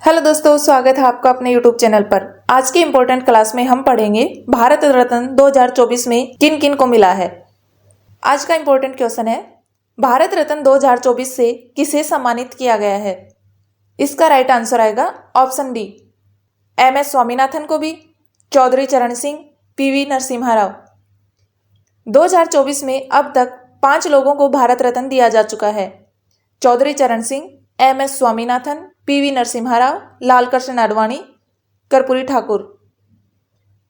Hello दोस्तों, स्वागत है आपका अपने यूट्यूब चैनल पर। आज की इम्पोर्टेंट क्लास में हम पढ़ेंगे भारत रत्न 2024 में किन किन को मिला है। आज का इम्पोर्टेंट क्वेश्चन है, भारत रत्न 2024 से किसे सम्मानित किया गया है। इसका राइट आंसर आएगा ऑप्शन डी, MS स्वामीनाथन को भी, चौधरी चरण सिंह, PV नरसिम्हा राव। 2024 में अब तक 5 लोगों को भारत रत्न दिया जा चुका है। चौधरी चरण Singh, MS Swaminathan, PV Narasimha Rao, Lal Krishna Advani, Karpoori Thakur.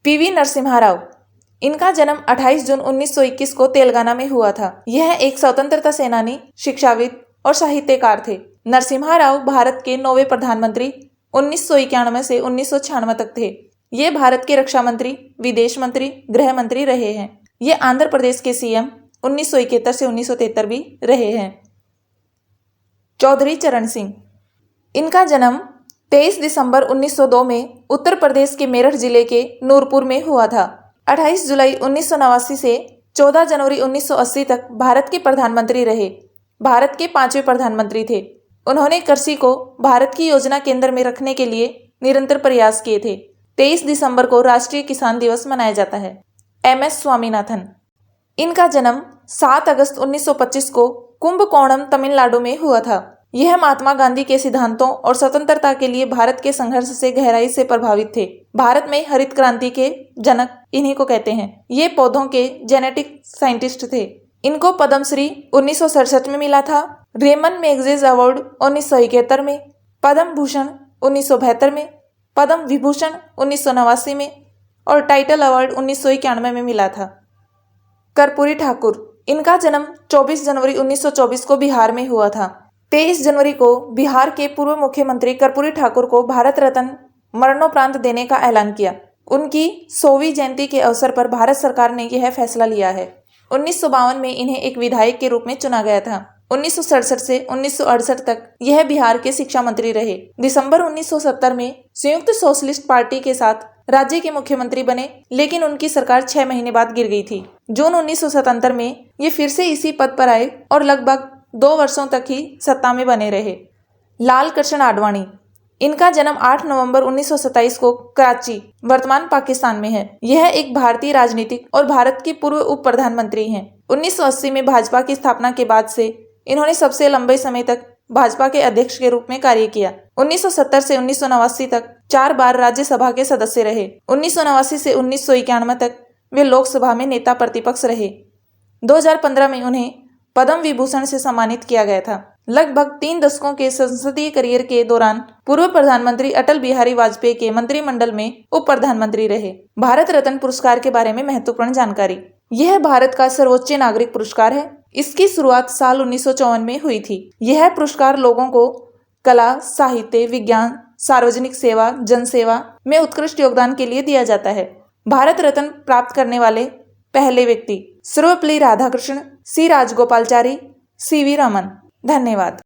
PV Narasimha Rao, इनका जन्म 28 जून 1921 को तेलंगाना में हुआ था। यह एक स्वतंत्रता सेनानी, शिक्षाविद और साहित्यकार थे। नरसिम्हा राव भारत के 9वें प्रधानमंत्री 1991 से 1996 तक थे। ये भारत के रक्षा मंत्री, विदेश मंत्री, गृह मंत्री रहे हैं। ये आंध्र प्रदेश के CM 1971 से 1973 भी रहे हैं। चौधरी चरण सिंह, इनका जन्म 23 दिसंबर 1902 में उत्तर प्रदेश के मेरठ जिले के नूरपुर में हुआ था। 28 जुलाई 1989 से 14 जनवरी 1980 तक भारत के प्रधानमंत्री रहे। भारत के 5वें प्रधानमंत्री थे। उन्होंने कृषि को भारत की योजना केंद्र में रखने के लिए निरंतर प्रयास किए थे। 23 दिसंबर को राष्ट्रीय किसान दिवस मनाया जाता है। MS स्वामीनाथन, इनका जन्म 7 अगस्त 1925 को कुंभकोणम, तमिलनाडु में हुआ था। यह महात्मा गांधी के सिद्धांतों और स्वतंत्रता के लिए भारत के संघर्ष से गहराई से प्रभावित थे। भारत में हरित क्रांति के जनक इन्हीं को कहते हैं। ये पौधों के जेनेटिक साइंटिस्ट थे। इनको पद्मश्री 1967 में मिला था, रेमन मैगसेसे अवार्ड 1971 में, पद्म भूषण 1972 में, पद्म विभूषण 1989 में और टाइटल अवार्ड 1991 में मिला था। कर्पूरी ठाकुर, इनका जन्म 24 जनवरी 1924 को बिहार में हुआ था। 23 जनवरी को बिहार के पूर्व मुख्यमंत्री कर्पूरी ठाकुर को भारत रत्न मरणोपरांत देने का ऐलान किया। उनकी 100वीं जयंती के अवसर पर भारत सरकार ने यह फैसला लिया है। 1952 में इन्हें एक विधायक के रूप में चुना गया था। 1967 से 1968 तक यह बिहार के शिक्षा मंत्री रहे। दिसंबर 1970 में संयुक्त सोशलिस्ट पार्टी के साथ राज्य के मुख्यमंत्री बने, लेकिन उनकी सरकार 6 महीने बाद गिर गई थी। जून 1977 में ये फिर से इसी पद पर आए और लगभग 2 वर्षों तक ही सत्ता में बने रहे। लाल कृष्ण आडवाणी, इनका जन्म 8 नवंबर 1927 को कराची, वर्तमान पाकिस्तान में है। यह एक भारतीय राजनीतिक और भारत के पूर्व उप प्रधानमंत्री हैं। 1980 में भाजपा की स्थापना के बाद से इन्होंने सबसे लंबे समय तक भाजपा के अध्यक्ष के रूप में कार्य किया। 1970 से 1989 तक 4 बार राज्यसभा के सदस्य रहे। 1989 से 1991 तक वे लोकसभा में नेता प्रतिपक्ष रहे। 2015 में उन्हें पद्म विभूषण से सम्मानित किया गया था। लगभग 3 दशकों के संसदीय करियर के दौरान पूर्व प्रधानमंत्री अटल बिहारी वाजपेयी के मंत्रिमंडल में उप प्रधानमंत्री रहे। भारत रत्न पुरस्कार के बारे में महत्वपूर्ण जानकारी। यह भारत का सर्वोच्च नागरिक पुरस्कार है। इसकी शुरुआत साल 1954 में हुई थी। यह पुरस्कार लोगों को कला, साहित्य, विज्ञान, सार्वजनिक सेवा, जनसेवा में उत्कृष्ट योगदान के लिए दिया जाता है। भारत रत्न प्राप्त करने वाले पहले व्यक्ति सर्वपल्ली राधाकृष्णन, C राजगोपालाचारी, CV रमन। धन्यवाद।